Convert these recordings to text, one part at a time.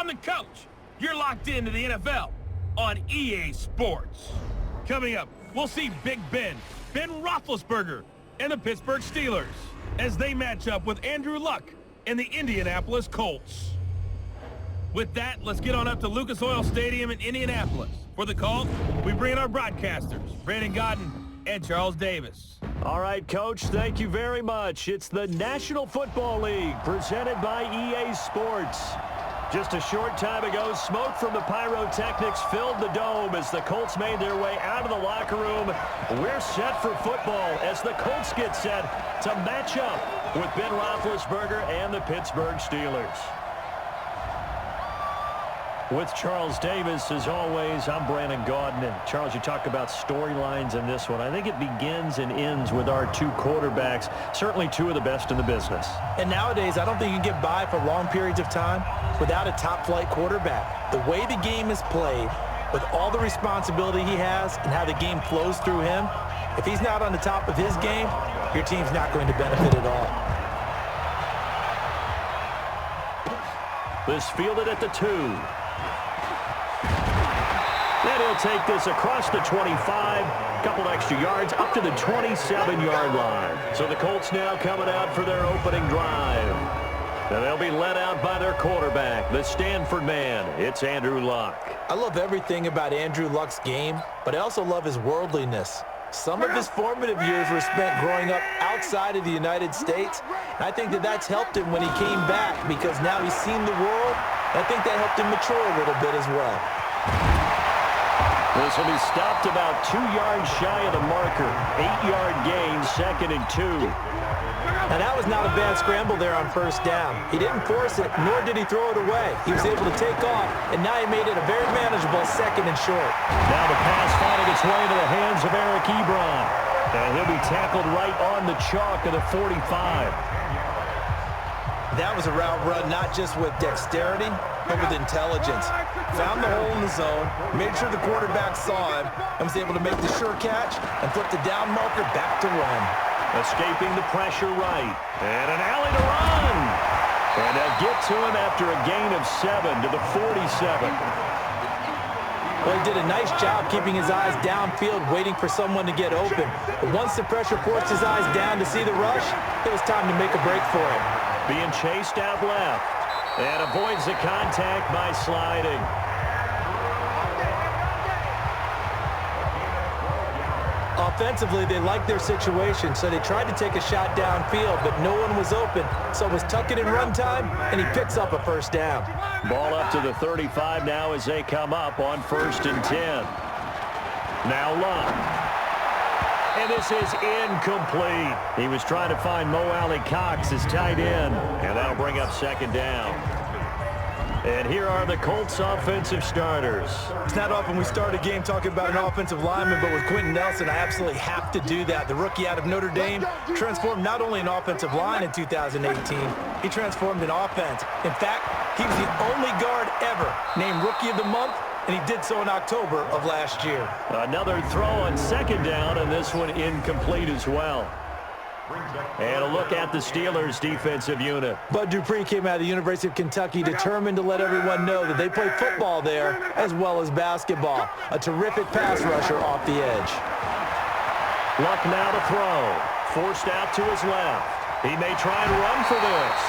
I'm the coach. You're locked into the NFL on EA Sports. Coming up, we'll see Big Ben Roethlisberger, and the Pittsburgh Steelers as they match up with Andrew Luck and the Indianapolis Colts. With that, let's get on up to Lucas Oil Stadium in Indianapolis. For the call, we bring in our broadcasters, Brandon Godden and Charles Davis. All right, Coach, thank you very much. It's the National Football League presented by EA Sports. Just a short time ago, smoke from the pyrotechnics filled the dome as the Colts made their way out of the locker room. We're set for football as the Colts get set to match up with Ben Roethlisberger and the Pittsburgh Steelers. With Charles Davis, as always, I'm Brandon Godden. And Charles, you talk about storylines in this one. I think it begins and ends with our two quarterbacks, certainly two of the best in the business. And nowadays, I don't think you can get by for long periods of time without a top-flight quarterback. The way the game is played, with all the responsibility he has and how the game flows through him, if he's not on the top of his game, your team's not going to benefit at all. This fielded at the 2. Then he'll take this across the 25, couple extra yards, up to the 27-yard line. So the Colts now coming out for their opening drive. And they'll be led out by their quarterback, the Stanford man. It's Andrew Luck. I love everything about Andrew Luck's game, but I also love his worldliness. Some of his formative years were spent growing up outside of the United States, and I think that that's helped him when he came back because now he's seen the world, and I think that helped him mature a little bit as well. This will be stopped about 2 yards shy of the marker. 8-yard gain, 2nd and 2. Now that was not a bad scramble there on first down. He didn't force it, nor did he throw it away. He was able to take off, and now he made it a very manageable 2nd and short. Now the pass finding its way into the hands of Eric Ebron. And he'll be tackled right on the chalk of the 45. That was a route run not just with dexterity, but with intelligence. Found the hole in the zone, made sure the quarterback saw him, and was able to make the sure catch and flip the down marker back to run. Escaping the pressure right. And an alley to run. And they'll get to him after a gain of 7 to the 47. Well, he did a nice job keeping his eyes downfield, waiting for someone to get open. But once the pressure forced his eyes down to see the rush, it was time to make a break for him. Being chased out left. And avoids the contact by sliding. Offensively, they liked their situation, so they tried to take a shot downfield, but no one was open. So it was tuck it in run time, and he picks up a first down. Ball up to the 35 now as they come up on 1st and 10. Now Luck. And this is incomplete. He was trying to find Mo Alley-Cox, his tight end, and that'll bring up 2nd down. And here are the Colts offensive starters. It's not often we start a game talking about an offensive lineman, but with Quentin Nelson, I absolutely have to do that. The rookie out of Notre Dame transformed not only an offensive line in 2018, he transformed an offense. In fact, he was the only guard ever named Rookie of the Month, and he did so in October of last year. Another throw on 2nd down, and this one incomplete as well. And a look at the Steelers' defensive unit. Bud Dupree came out of the University of Kentucky determined to let everyone know that they play football there as well as basketball. A terrific pass rusher off the edge. Luck now to throw. Forced out to his left. He may try and run for this.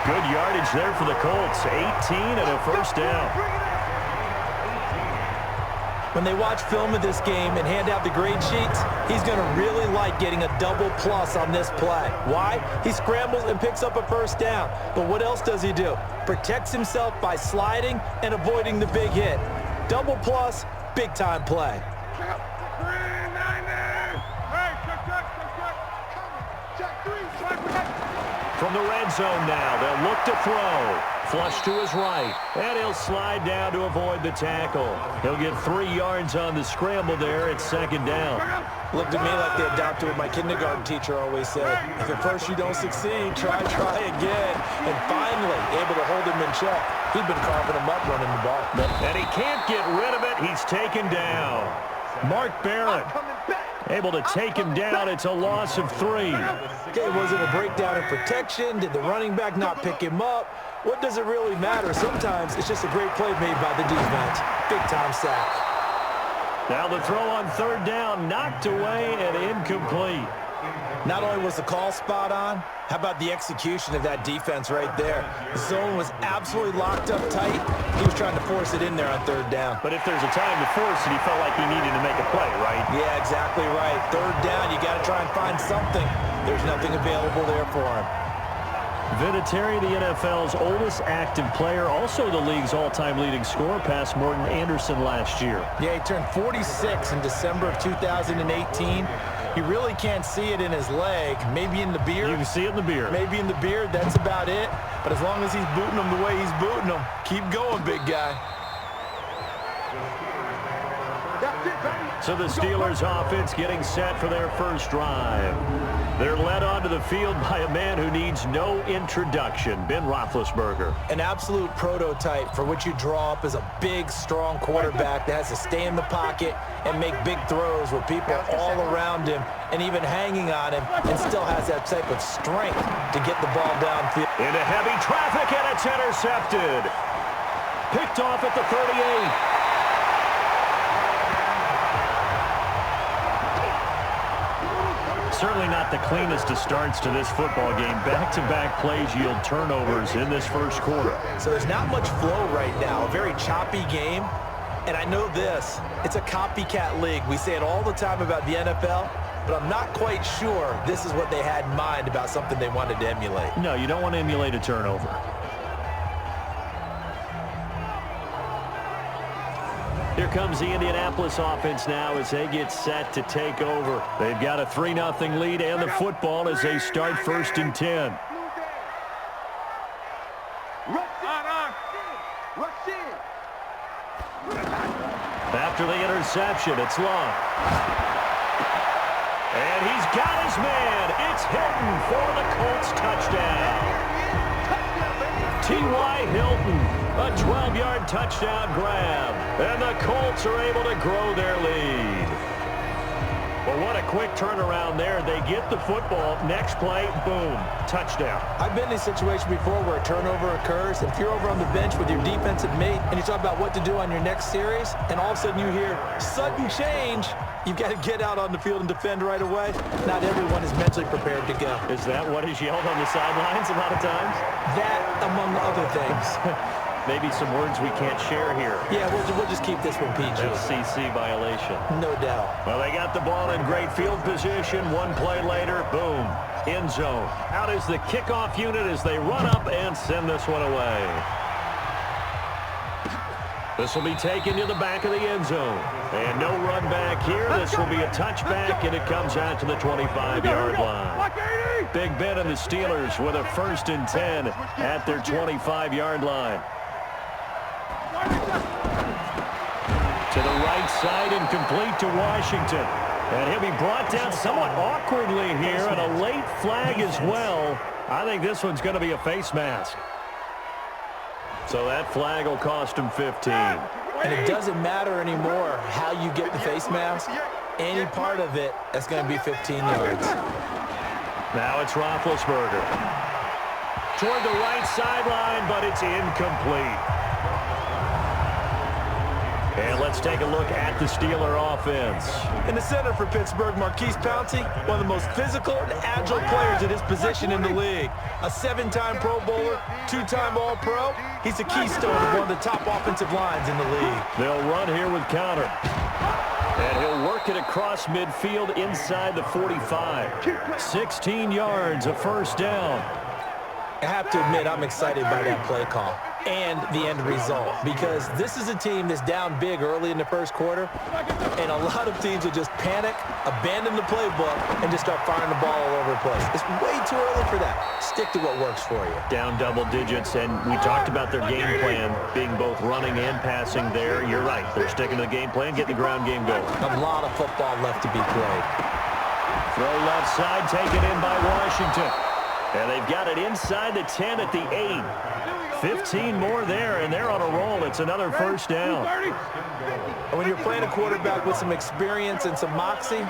Good yardage there for the Colts. 18 and a first down. When they watch film of this game and hand out the grade sheets, he's going to really like getting a double plus on this play. Why? He scrambles and picks up a first down. But what else does he do? Protects himself by sliding and avoiding the big hit. Double plus, big-time play. From the red zone now, they'll look to throw. Flush to his right, and he'll slide down to avoid the tackle. He'll get 3 yards on the scramble there at 2nd down. Looked at me like they adopted what my kindergarten teacher always said. If at first you don't succeed, try again. And finally, able to hold him in check. He'd been carving him up running the ball. And he can't get rid of it. He's taken down. Mark Barrett able to take him down. It's a loss of 3. Okay, was it a breakdown in protection? Did the running back not pick him up? What does it really matter? Sometimes it's just a great play made by the defense. Big-time sack. Now the throw on third down, knocked away and incomplete. Not only was the call spot on, how about the execution of that defense right there? The zone was absolutely locked up tight. He was trying to force it in there on third down. But if there's a time to force it, he felt like he needed to make a play, right? Yeah, exactly right. Third down, you got to try and find something. There's nothing available there for him. Vinatieri, the NFL's oldest active player, also the league's all-time leading scorer, past Morton Anderson last year. Yeah, he turned 46 in December of 2018. He really can't see it in his leg. Maybe in the beard. You can see it in the beard. Maybe in the beard. That's about it. But as long as he's booting them the way he's booting them, keep going, big guy. So the Steelers offense getting set for their first drive. They're led onto the field by a man who needs no introduction, Ben Roethlisberger. An absolute prototype for what you draw up as a big, strong quarterback that has to stay in the pocket and make big throws with people all around him and even hanging on him, and still has that type of strength to get the ball downfield. Into heavy traffic, and it's intercepted. Picked off at the 38. Certainly not the cleanest of starts to this football game. Back-to-back plays yield turnovers in this first quarter. So there's not much flow right now. A very choppy game. And I know this. It's a copycat league. We say it all the time about the NFL, but I'm not quite sure this is what they had in mind about something they wanted to emulate. No, you don't want to emulate a turnover. Here comes the Indianapolis offense now as they get set to take over. They've got a 3-0 lead and the football as they start 1st and 10. After the interception, it's long. And he's got his man. It's Hilton for the Colts touchdown. T.Y. Hilton. A 12-yard touchdown grab, and the Colts are able to grow their lead. Well, what a quick turnaround there. They get the football. Next play, boom, touchdown. I've been in a situation before where a turnover occurs. If you're over on the bench with your defensive mate and you talk about what to do on your next series, and all of a sudden you hear sudden change, you've got to get out on the field and defend right away. Not everyone is mentally prepared to go. Is that what is yelled on the sidelines a lot of times? That, among other things. Maybe some words we can't share here. Yeah, we'll just keep this one PG. FCC violation. No doubt. Well, they got the ball in great field position. One play later, boom, end zone. Out is the kickoff unit as they run up and send this one away. This will be taken to the back of the end zone. And no run back here. This will be a touchback, and it comes out to the 25-yard line. Big Ben and the Steelers with a 1st and 10 at their 25-yard line. To the right side and complete to Washington. And he'll be brought down somewhat awkwardly here, and a late flag as well. I think this one's going to be a face mask. So that flag will cost him 15. And it doesn't matter anymore how you get the face mask. Any part of it, that's going to be 15 yards. Now it's Roethlisberger. Toward the right sideline, but it's incomplete. And let's take a look at the Steeler offense. In the center for Pittsburgh, Marquise Pouncey, one of the most physical and agile players at his position in the league. A 7-time Pro Bowler, 2-time All-Pro. He's a keystone of one of the top offensive lines in the league. They'll run here with counter. And he'll work it across midfield inside the 45. 16 yards, a 1st down. I have to admit, I'm excited by that play call and the end result, because this is a team that's down big early in the first quarter, and a lot of teams will just panic, abandon the playbook, and just start firing the ball all over the place. It's way too early for that. Stick to what works for you. Down double digits, and we talked about their game plan being both running and passing there. You're right. They're sticking to the game plan, getting the ground game going. A lot of football left to be played. Throw left side, taken in by Washington. And they've got it inside the 10 at the 8. 15 more there, and they're on a roll. It's another 1st down. And when you're playing a quarterback with some experience and some moxie,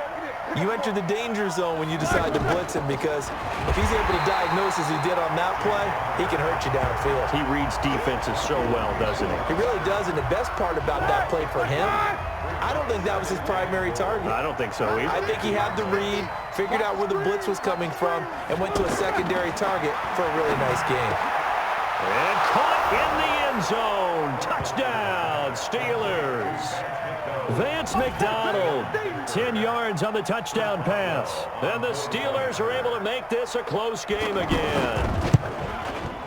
You enter the danger zone when you decide to blitz him, because if he's able to diagnose as he did on that play, he can hurt you downfield. He reads defenses so well, doesn't he? He really does, and the best part about that play for him, I don't think that was his primary target. I don't think so either. I think he had the read, figured out where the blitz was coming from, and went to a secondary target for a really nice game. And caught in the end zone. Touchdown, Steelers. Vance McDonald, 10 yards on the touchdown pass. And the Steelers are able to make this a close game again.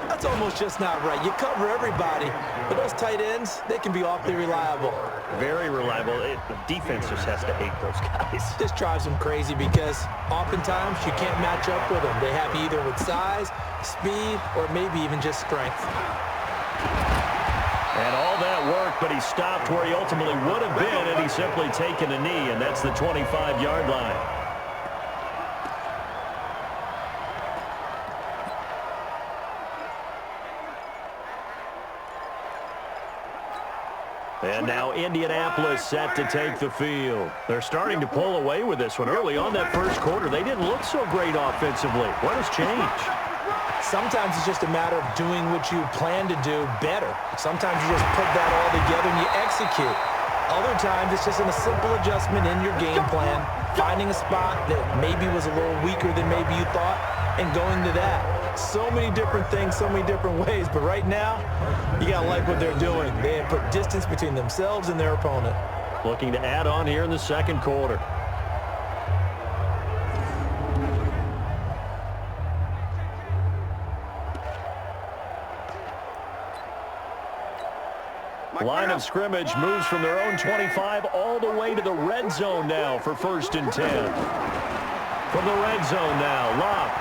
That's almost just not right. You cover everybody, but those tight ends, they can be awfully reliable. Very reliable. The defense just has to hate those guys. This drives them crazy because oftentimes you can't match up with them. They have you either with size, speed, or maybe even just strength. And all that work, but he stopped where he ultimately would have been had he simply taken a knee, and that's the 25-yard line. And now Indianapolis set to take the field. They're starting to pull away with this one. Early on that first quarter, they didn't look so great offensively. What has changed? Sometimes it's just a matter of doing what you plan to do better. Sometimes you just put that all together and you execute. Other times it's just a simple adjustment in your game plan, finding a spot that maybe was a little weaker than maybe you thought, and going to that. So many different things, so many different ways, but right now, you gotta like what they're doing. They have put distance between themselves and their opponent. Looking to add on here in the second quarter. Line of scrimmage moves from their own 25 all the way to the red zone now for 1st and 10. From the red zone now, Locke.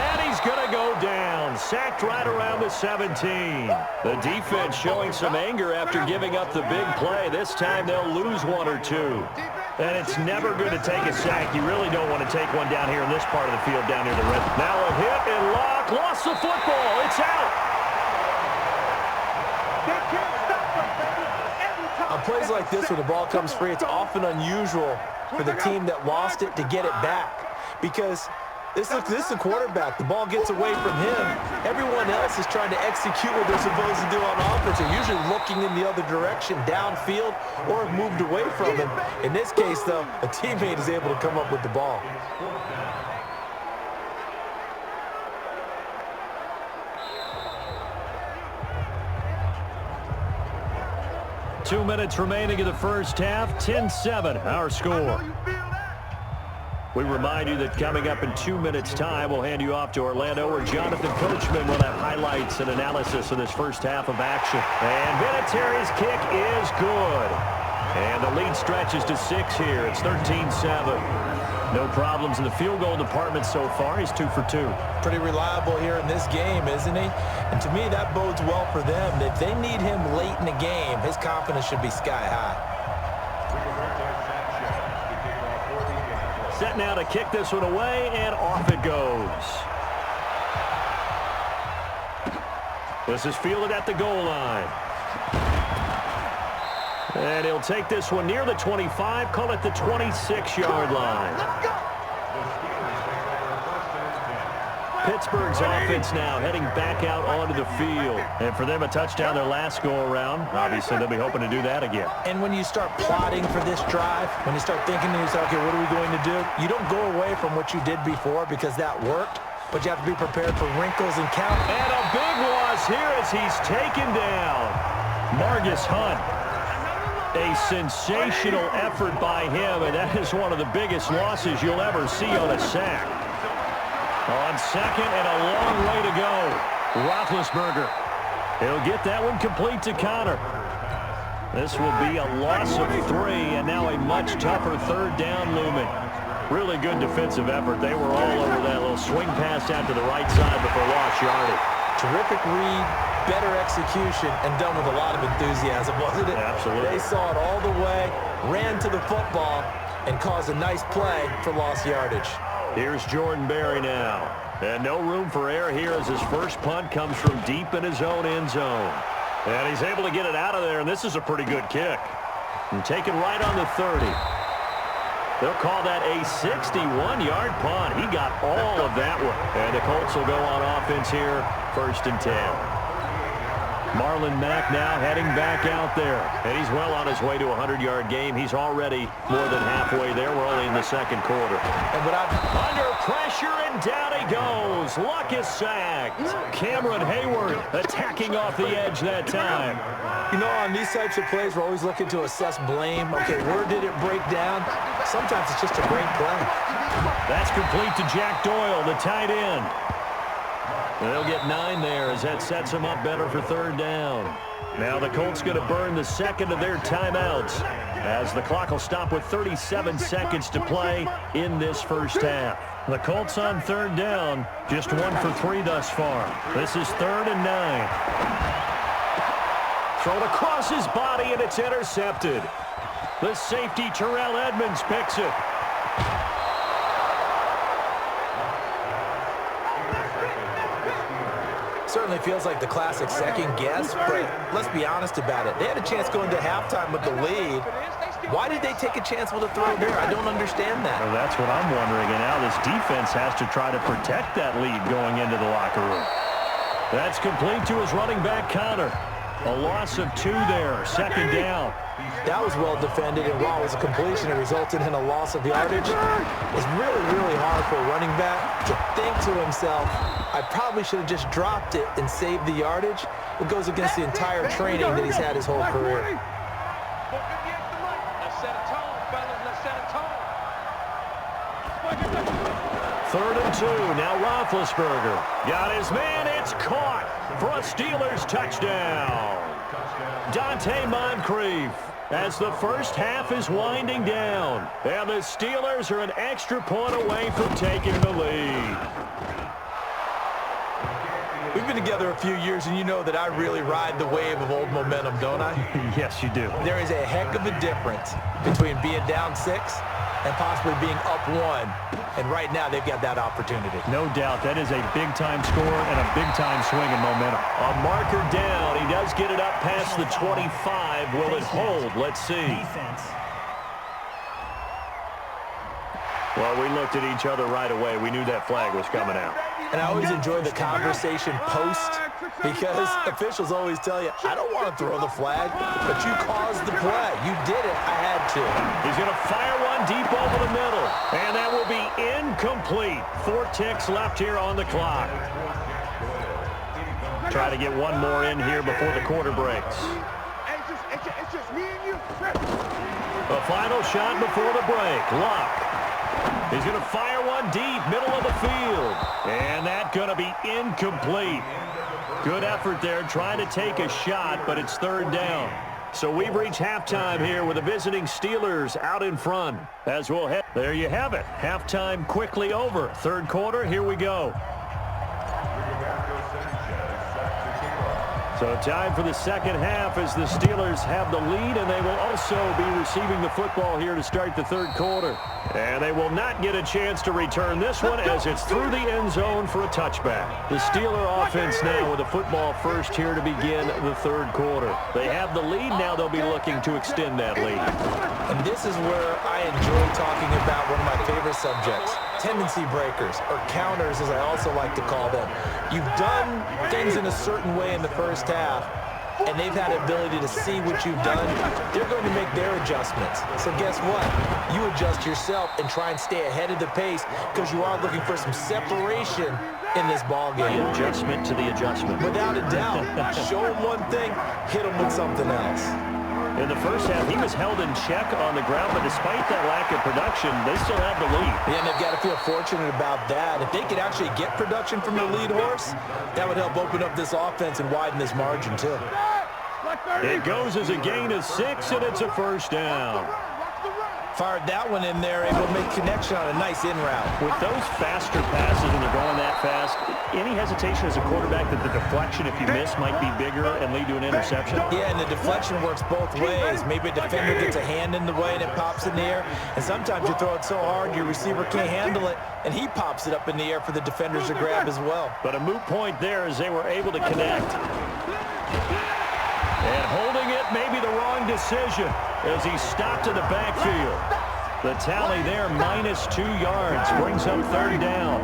And he's going to go down. Sacked right around the 17. The defense showing some anger after giving up the big play. This time they'll lose one or two. And it's never good to take a sack. You really don't want to take one down here in this part of the field down near the red. Now a hit, and Locke lost the football. It's out. On plays like this, when the ball comes free, it's often unusual for the team that lost it to get it back, because this is a quarterback. The ball gets away from him. Everyone else is trying to execute what they're supposed to do on offense. They're usually looking in the other direction, downfield, or have moved away from him. In this case, though, a teammate is able to come up with the ball. Two minutes remaining in the first half, 10-7, our score. We remind you that coming up in 2 minutes' time, we'll hand you off to Orlando, where Jonathan Coachman will have highlights and analysis of this first half of action. And Vinatieri's kick is good. And the lead stretches to 6 here. It's 13-7. No problems in the field goal department so far. He's 2 for 2. Pretty reliable here in this game, isn't he? And to me, that bodes well for them. If they need him late in the game, his confidence should be sky high. Set now to kick this one away, and off it goes. This is fielded at the goal line. And he'll take this one near the 25, call it the 26-yard line. Pittsburgh's offense now heading back out onto the field. And for them, a touchdown their last go-around. Obviously, they'll be hoping to do that again. And when you start plotting for this drive, when you start thinking to yourself, okay, what are we going to do? You don't go away from what you did before because that worked, but you have to be prepared for wrinkles and count. And a big loss here as he's taken down. Margus Hunt. A sensational effort by him, and that is one of the biggest losses you'll ever see on a sack. On second and a long way to go. Roethlisberger. He'll get that one complete to Connor. This will be a loss of 3, and now a much tougher third down looming. Really good defensive effort. They were all over that little swing pass out to the right side before lost yardage. Terrific read, better execution, and done with a lot of enthusiasm, wasn't it? Absolutely. They saw it all the way, ran to the football, and caused a nice play for lost yardage. Here's Jordan Berry now. And no room for error here as his first punt comes from deep in his own end zone. And he's able to get it out of there, and this is a pretty good kick. And taken right on the 30. They'll call that a 61-yard punt. He got all of that one. And the Colts will go on offense here, 1st and 10. Marlon Mack now heading back out there. And he's well on his way to a 100-yard game. He's already more than halfway there. We're only in the 2nd quarter. And under pressure, and down he goes. Luck is sacked. Cameron Hayward attacking off the edge that time. You know, on these types of plays, we're always looking to assess blame. Okay, where did it break down? Sometimes it's just a great play. That's complete to Jack Doyle, the tight end. They'll get 9 there as that sets them up better for 3rd down. Now the Colts going to burn the 2nd of their timeouts as the clock will stop with 37 seconds to play in this 1st half. The Colts on 3rd down, just 1 for 3 thus far. This is 3rd and 9. Thrown across his body, and it's intercepted. The safety, Terrell Edmonds, picks it. Certainly feels like the classic second guess, but let's be honest about it. They had a chance going to halftime with the lead. Why did they take a chance with a throw there? I don't understand that. Well, that's what I'm wondering, and now this defense has to try to protect that lead going into the locker room. That's complete to his running back, Connor. A loss of 2 there, 2nd down. That was well defended, and while it was a completion, it resulted in a loss of yardage. It's really, really hard for a running back to think to himself, I probably should have just dropped it and saved the yardage. It goes against the entire training that he's had his whole career. Let's set a tone, fellas. Let's set a tone. 3rd and 2. Now Roethlisberger got his man. It's caught for a Steelers touchdown. Dante Moncrief as the 1st half is winding down. And the Steelers are an extra point away from taking the lead. We've been together a few years, and you know that I really ride the wave of old momentum, don't I? Yes, you do. There is a heck of a difference between being down 6 and possibly being up 1. And right now, they've got that opportunity. No doubt. That is a big-time score and a big-time swing in momentum. A marker down. He does get it up past the 25. Will it hold? Let's see. Well, we looked at each other right away. We knew that flag was coming out. And I always enjoy the conversation post because officials always tell you, I don't want to throw the flag, but you caused the play. You did it. I had to. He's going to fire one deep over the middle, and that will be incomplete. 4 ticks left here on the clock. Try to get one more in here before the quarter breaks. It's just me and you. A final shot before the break. Luck. He's going to fire one deep, middle of the field. And that's going to be incomplete. Good effort there, trying to take a shot, but it's 3rd down. So we've reached halftime here with the visiting Steelers out in front. As we'll head, there you have it. Halftime quickly over. 3rd quarter, here we go. So time for the 2nd half as the Steelers have the lead, and they will also be receiving the football here to start the 3rd quarter. And they will not get a chance to return this one as it's through the end zone for a touchback. The Steeler offense now with the football first here to begin the 3rd quarter. They have the lead. Now they'll be looking to extend that lead. And this is where I enjoy talking about one of my favorite subjects, tendency breakers, or counters as I also like to call them. You've done things in a certain way in the 1st half, and they've had the ability to see what you've done. They're going to make their adjustments. So guess what? You adjust yourself and try and stay ahead of the pace because you are looking for some separation in this ball game. The adjustment to the adjustment. Without a doubt. Show them one thing, hit them with something else. In the 1st half, he was held in check on the ground, but despite that lack of production, they still have the lead. Yeah, and they've got to feel fortunate about that. If they could actually get production from their lead horse, that would help open up this offense and widen this margin, too. It goes as a gain of 6, and it's a 1st down. Fired that one in there, able to make connection on a nice in route. With those faster passes when they're going that fast, any hesitation as a quarterback that the deflection, if you miss, might be bigger and lead to an interception? Yeah, and the deflection works both ways. Maybe a defender gets a hand in the way and it pops in the air. And sometimes you throw it so hard your receiver can't handle it, and he pops it up in the air for the defenders to grab as well. But a moot point there as they were able to connect. And holding it may be the wrong decision as he stopped in the backfield. The tally there, -2 yards, brings up 3rd down.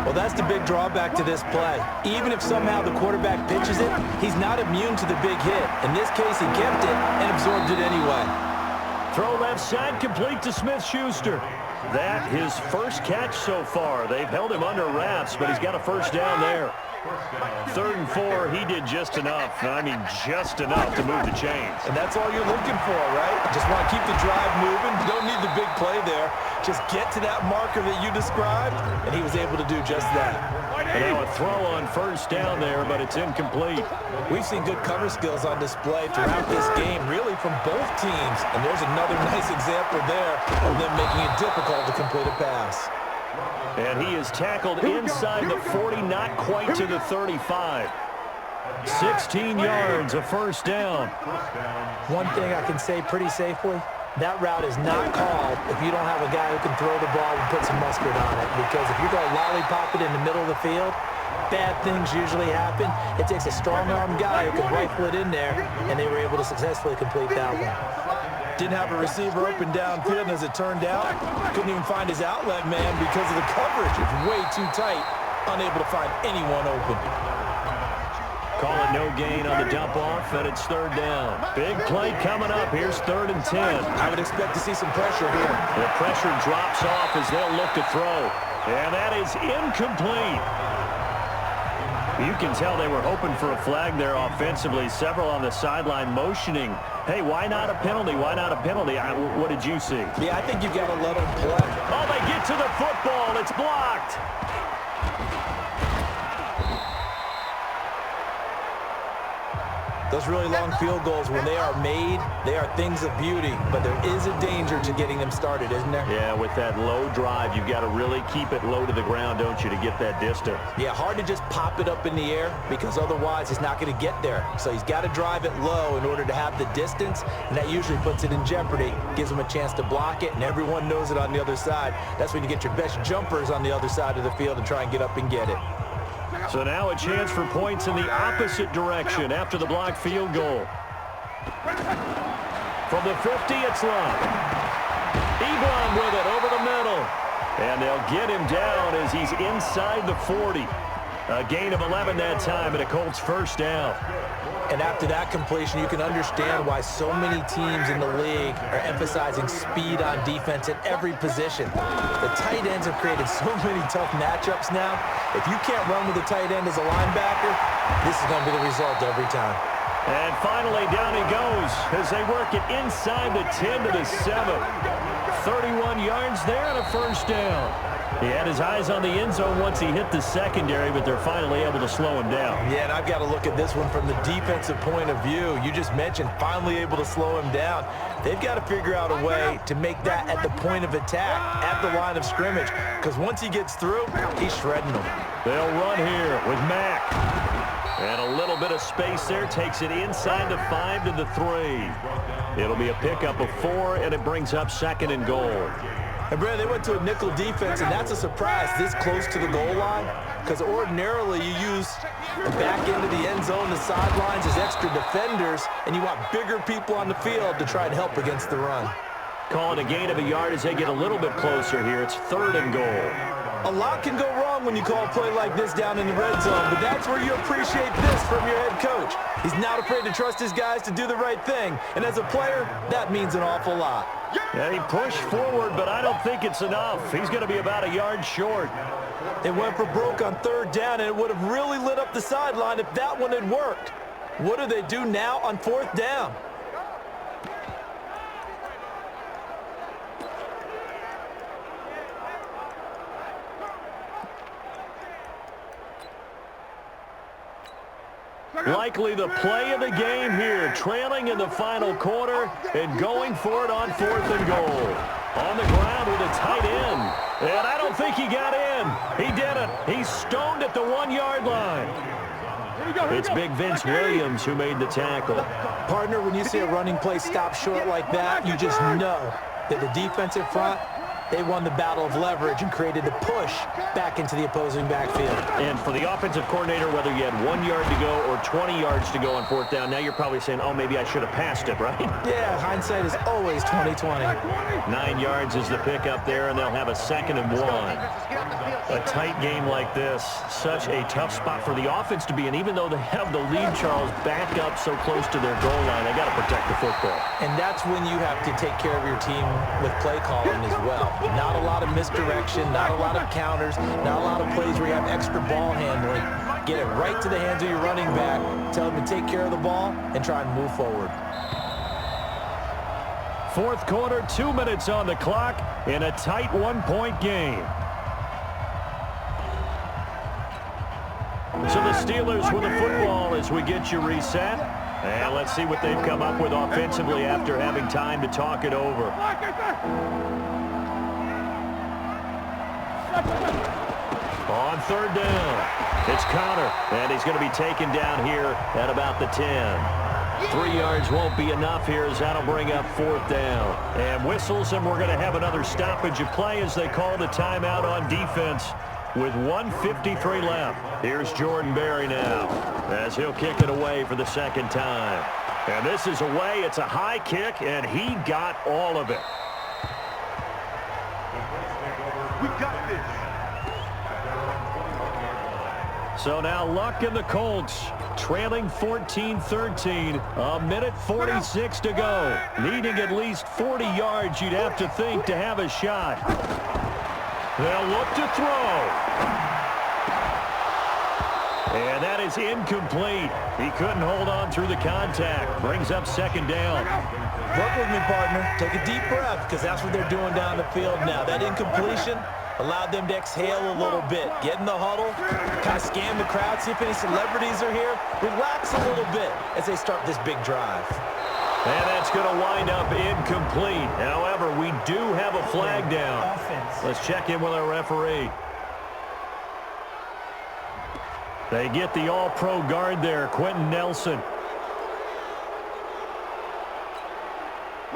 Well, that's the big drawback to this play. Even if somehow the quarterback pitches it, he's not immune to the big hit. In this case, he kept it and absorbed it anyway. Throw left side, complete to Smith-Schuster. That his first catch so far. They've held him under wraps, but he's got a 1st down there. 3rd and 4, he did just enough. I mean, just enough to move the chains. And that's all you're looking for, right? Just want to keep the drive moving. You don't need the big play there. Just get to that marker that you described, and he was able to do just that. And now a throw on 1st down there, but it's incomplete. We've seen good cover skills on display throughout this game, really from both teams. And there's another nice example there of them making it difficult to complete a pass. And he is tackled inside the 40, not quite to the 35. 16 yards, a 1st down. One thing I can say pretty safely, that route is not called if you don't have a guy who can throw the ball and put some mustard on it. Because if you're going to lollipop it in the middle of the field, bad things usually happen. It takes a strong-arm guy who can rifle it in there, and they were able to successfully complete that one. Didn't have a receiver open downfield, and as it turned out, couldn't even find his outlet man because of the coverage. It's way too tight, unable to find anyone open. Call it no gain on the dump off, and it's 3rd down. Big play coming up. Here's 3rd and 10. I would expect to see some pressure here. The pressure drops off as they'll look to throw. And that is incomplete. You can tell they were hoping for a flag there offensively. Several on the sideline motioning, hey, why not a penalty? Why not a penalty? What did you see? Yeah, I think you've got to let them play. Oh, they get to the football. It's blocked. Those really long field goals, when they are made, they are things of beauty. But there is a danger to getting them started, isn't there? Yeah, with that low drive, you've got to really keep it low to the ground, don't you, to get that distance. Yeah, hard to just pop it up in the air because otherwise he's not going to get there. So he's got to drive it low in order to have the distance, and that usually puts it in jeopardy, gives him a chance to block it, and everyone knows it on the other side. That's when you get your best jumpers on the other side of the field and try and get up and get it. So now a chance for points in the opposite direction after the blocked field goal. From the 50, it's Love. Ebron with it over the middle. And they'll get him down as he's inside the 40. A gain of 11 that time, and a Colts 1st down. And after that completion, you can understand why so many teams in the league are emphasizing speed on defense at every position. The tight ends have created so many tough matchups now. If you can't run with a tight end as a linebacker, this is going to be the result every time. And finally, down he goes as they work it inside the 10 to the 7. 31 yards there and a 1st down. He had his eyes on the end zone once he hit the secondary, but they're finally able to slow him down. Yeah, and I've got to look at this one from the defensive point of view. You just mentioned finally able to slow him down. They've got to figure out a way to make that at the point of attack, at the line of scrimmage, because once he gets through, he's shredding them. They'll run here with Mack. And a little bit of space there, takes it inside the 5 to the 3. It'll be a pickup of 4, and it brings up 2nd and goal. And, Brad, they went to a nickel defense, and that's a surprise this close to the goal line, because ordinarily you use the back end of the end zone, the sidelines as extra defenders, and you want bigger people on the field to try and help against the run. Calling a gain of a yard as they get a little bit closer here. It's 3rd and goal. A lot can go wrong when you call a play like this down in the red zone, but that's where you appreciate this from your head coach. He's not afraid to trust his guys to do the right thing, and as a player, that means an awful lot. Yeah, he pushed forward, but I don't think it's enough. He's going to be about a yard short. They went for broke on 3rd down, and it would have really lit up the sideline if that one had worked. What do they do now on 4th down? Likely the play of the game here, trailing in the final quarter and going for it on 4th and goal. On the ground with a tight end. And I don't think he got in. He didn't. He's stoned at the 1-yard line. It's Big Vince Williams who made the tackle. Partner, when you see a running play stop short like that, you just know that the defensive front They won the battle of leverage and created the push back into the opposing backfield. And for the offensive coordinator, whether you had 1 yard to go or 20 yards to go on fourth down, now you're probably saying, oh, maybe I should have passed it, right? Yeah, hindsight is always 20/20. 9 yards is the pickup there, and they'll have a 2nd and 1. A tight game like this, such a tough spot for the offense to be in. Even though they have the lead, Charles, back up so close to their goal line, they got to protect the football. And that's when you have to take care of your team with play calling as well. Not a lot of misdirection, not a lot of counters, not a lot of plays where you have extra ball handling. Get it right to the hands of your running back, tell him to take care of the ball, and try and move forward. Fourth quarter, 2 minutes on the clock in a tight 1-point game. So the Steelers with the football as we get you reset. And let's see what they've come up with offensively after having time to talk it over. On third down, it's Connor, and he's going to be taken down here at about the 10. 3 yards won't be enough here as that'll bring up fourth down. And whistles, and we're going to have another stoppage of play as they call the timeout on defense with 1:53 left. Here's Jordan Berry now as he'll kick it away for the second time. And this is away. It's a high kick, and he got all of it. We got this. So now Luck and the Colts trailing 14-13. A minute 46 to go. Needing at least 40 yards, you'd have to think, to have a shot. They'll look to throw. And that is incomplete. He couldn't hold on through the contact. Brings up second down. Work with me, partner. Take a deep breath, because that's what they're doing down the field now. That incompletion allowed them to exhale a little bit. Get in the huddle, kind of scan the crowd, see if any celebrities are here. Relax a little bit as they start this big drive. And that's going to wind up incomplete. However, we do have a flag down. Let's check in with our referee. They get the all-pro guard there, Quentin Nelson.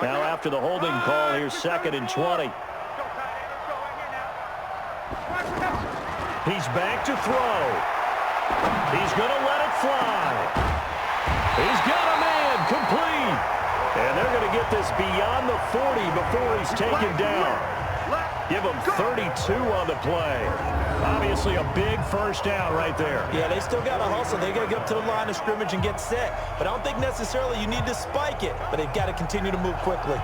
Now after the holding call, here's 2nd and 20. He's back to throw. He's going to let it fly. He's got a man, complete. And they're going to get this beyond the 40 before he's taken down. Give him 32 on the play. Obviously a big first down right there. Yeah, they still got to hustle. They got to get up to the line of scrimmage and get set. But I don't think necessarily you need to spike it, but they've got to continue to move quickly.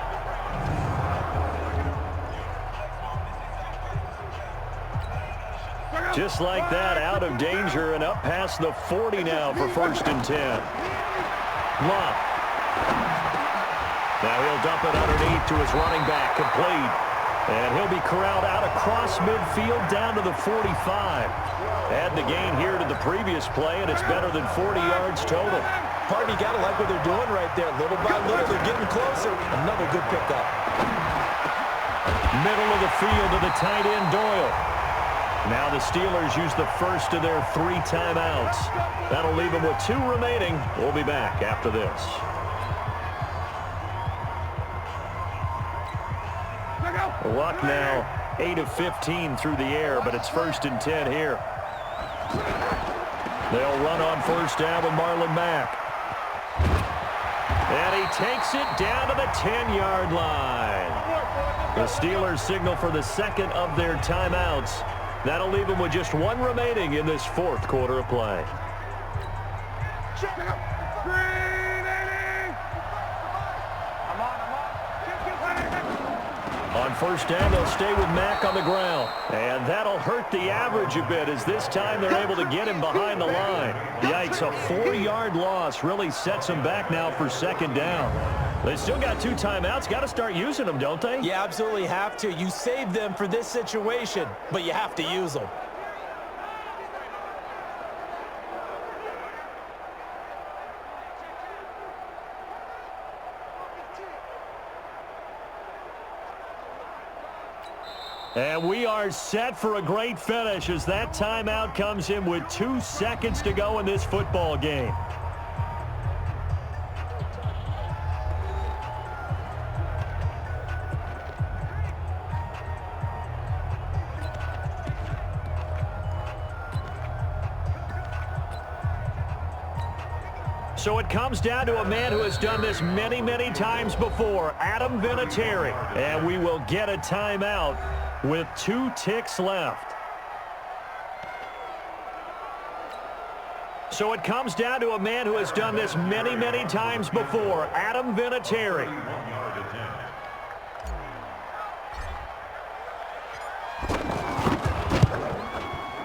Just like that, out of danger and up past the 40 now for 1st and 10. Luck. Now he'll dump it underneath to his running back, complete. And he'll be corralled out across midfield down to the 45. Add the gain here to the previous play, and it's better than 40 yards total. Partner, you got to like what they're doing right there. Little by little, they're getting closer. Another good pickup. Middle of the field to the tight end, Doyle. Now the Steelers use the first of their 3 timeouts. That'll leave them with 2 remaining. We'll be back after this. Luck now 8 of 15 through the air, but it's 1st and 10 here. They'll run on first down with Marlon Mack. And he takes it down to the 10-yard line. The Steelers signal for the 2nd of their timeouts. That'll leave them with just 1 remaining in this 4th quarter of play. On first down, they'll stay with Mack on the ground. And that'll hurt the average a bit as this time they're able to get him behind the line. Yikes, a 4-yard loss really sets them back now for 2nd down. They still got 2 timeouts. Got to start using them, don't they? You absolutely have to. You save them for this situation, but you have to use them. And we are set for a great finish as that timeout comes in with 2 seconds to go in this football game. So it comes down to a man who has done this many, many times before, Adam Vinatieri. And we will get a timeout with 2 ticks left. So it comes down to a man who has done this many, many times before, Adam Vinatieri.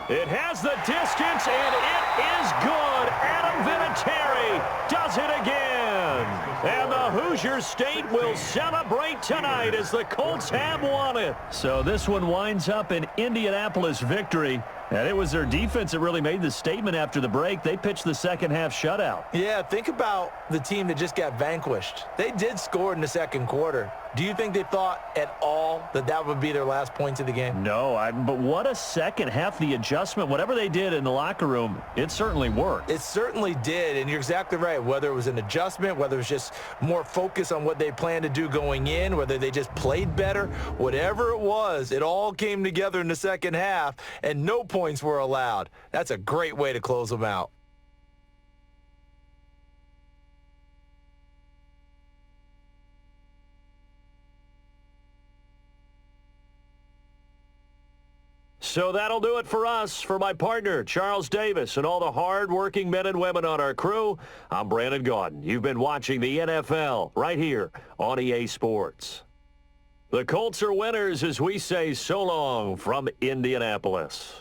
It has the distance, and it is good. Adam Vinatieri does it again. And the Hoosier State will celebrate tonight as the Colts have won it. So this one winds up an Indianapolis victory. And it was their defense that really made the statement after the break. They pitched the second half shutout. Yeah, think about the team that just got vanquished. They did score in the second quarter. Do you think they thought at all that that would be their last points of the game? No, but what a second half. The adjustment, whatever they did in the locker room, it certainly worked. It certainly did, and you're exactly right. Whether it was an adjustment, whether it was just more focus on what they planned to do going in, whether they just played better, whatever it was, it all came together in the second half, and no points were allowed. That's a great way to close them out. So that'll do it for us. For my partner, Charles Davis, and all the hard-working men and women on our crew, I'm Brandon Gaudin. You've been watching the NFL right here on EA Sports. The Colts are winners as we say so long from Indianapolis.